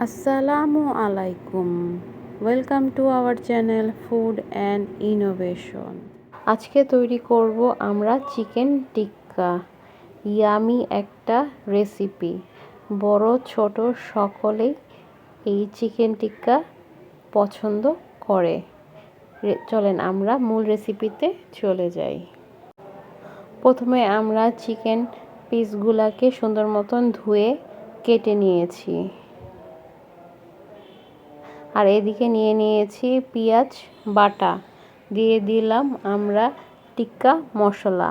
আসসালামু আলাইকুম। Welcome to our channel food and innovation. আজকে তৈরি করব আমরা চিকেন টিক্কা। ইয়ামি একটা রেসিপি। বড় ছোট সকলেই এই চিকেন টিক্কা পছন্দ করে। চলেন আমরা মূল রেসিপিতে চলে যাই। প্রথমে আমরা চিকেন পিসগুলাকে সুন্দর মতন ধুয়ে কেটে নিয়েছি। আর এদিকে নিয়ে নিয়েছি পেঁয়াজ বাটা, দিয়ে দিলাম আমরা টিক্কা মশলা,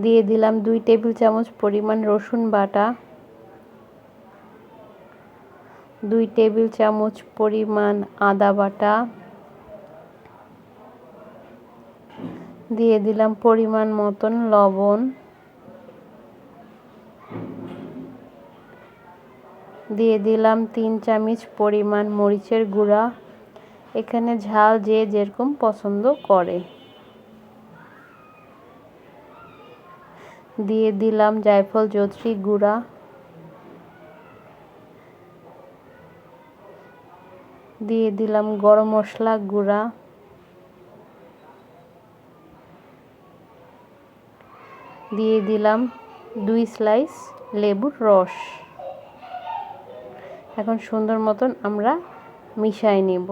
দিয়ে দিলাম 2 টেবিল চামচ পরিমাণ রসুন বাটা, 2 টেবিল চামচ পরিমাণ আদা বাটা, দিয়ে দিলাম পরিমাণ মতন লবণ, দিয়ে দিলাম 3 চামচ পরিমাণ মরিচের গুঁড়া। এখানে ঝাল যে যেরকম পছন্দ করে। দিয়ে দিলাম জায়ফল জয়ত্রী গুঁড়া, দিয়ে দিলাম গরম মশলা গুঁড়া, দিয়ে দিলাম 2 স্লাইস লেবুর রস। এখন সুন্দর মতন আমরা মিশিয়ে নিব।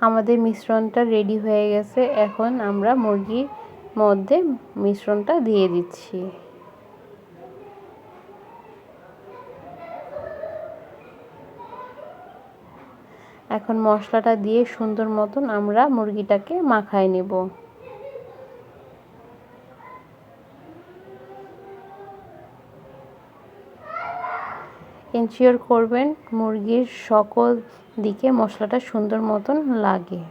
আমাদের মিশ্রণটা রেডি হয়ে গেছে। এখন আমরা মুরগির মধ্যে মিশ্রণটা দিয়ে দিচ্ছি। এখন মশলাটা দিয়ে সুন্দর মতন আমরা মুরগিটাকে মাখায় নেব। এনশিওর করবেন মুরগির সকল দিকে মশলাটা সুন্দর মতন লাগে।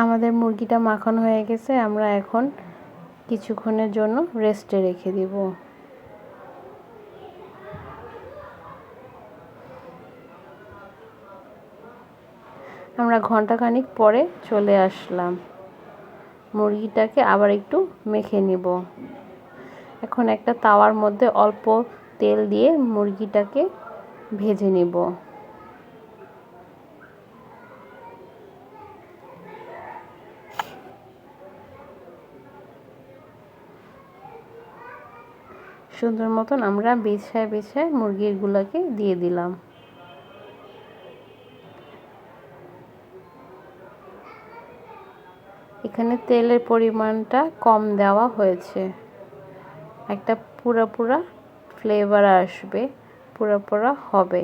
আমাদের মুরগিটা মাখানো হয়ে গেছে। আমরা এখন কিছুক্ষণের জন্য রেস্টে রেখে দিব। আমরা ঘন্টাখানিক পরে চলে আসলাম। মুরগিটাকে আবার একটু মেখে নিব। এখন একটা তাওয়ার মধ্যে অল্প তেল দিয়ে মুরগিটাকে ভেজে নিব। সুন্দর মতন আমরা বেছায় বেছায় মুরগিগুলোকে দিয়ে দিলাম। এখানে তেলের পরিমাণটা কম দেওয়া হয়েছে। একটা পুরা ফ্লেভার আসবে, পুরা হবে।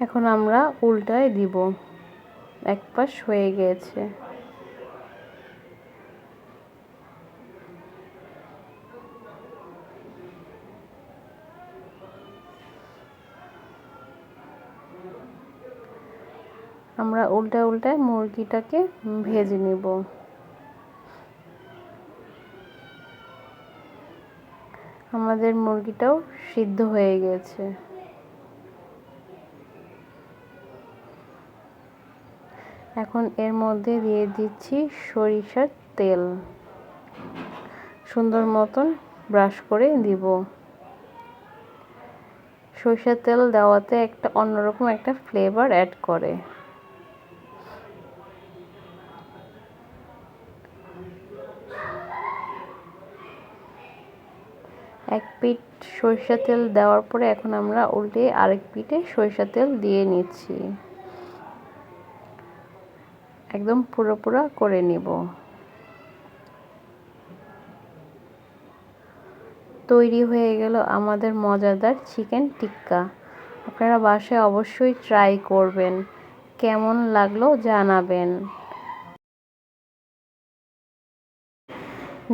এখন আমরা উল্টায় দিব। এক পাশ হয়ে গেছে। আমরা উল্টায় মুরগিটাকে ভেজে নিব। আমাদের মুরগিটাও সিদ্ধ হয়ে গেছে। এখন এর মধ্যে দিয়ে দিচ্ছি সরিষার তেল। সুন্দর মতন ব্রাশ করে দিব। সরিষার তেল দেওয়াতে একটা অন্যরকম একটা ফ্লেভার অ্যাড করে। এক পিঠ সরিষার তেল দেওয়ার পরে এখন আমরা উল্টে আরেক পিঠে সরিষার তেল দিয়ে নিচ্ছি। একদম পুরো করে নিব। তৈরি হয়ে গেল আমাদের মজাদার চিকেন টিক্কা। আপনারা বাসায় অবশ্যই ট্রাই করবেন। কেমন লাগলো জানাবেন।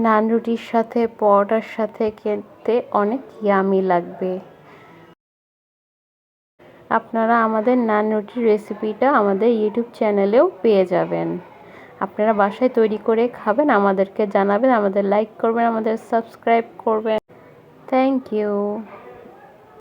নান রুটির সাথে পরোটার সাথে খেতে অনেক ইয়ামি লাগবে। আপনারা আমাদের নান রুটির রেসিপিটা আমাদের ইউটিউব চ্যানেলেও পেয়ে যাবেন। আপনারা বাসায় তৈরি করে খাবেন, আমাদেরকে জানাবেন, আমাদের লাইক করবেন, আমাদের সাবস্ক্রাইব করবেন। Thank you.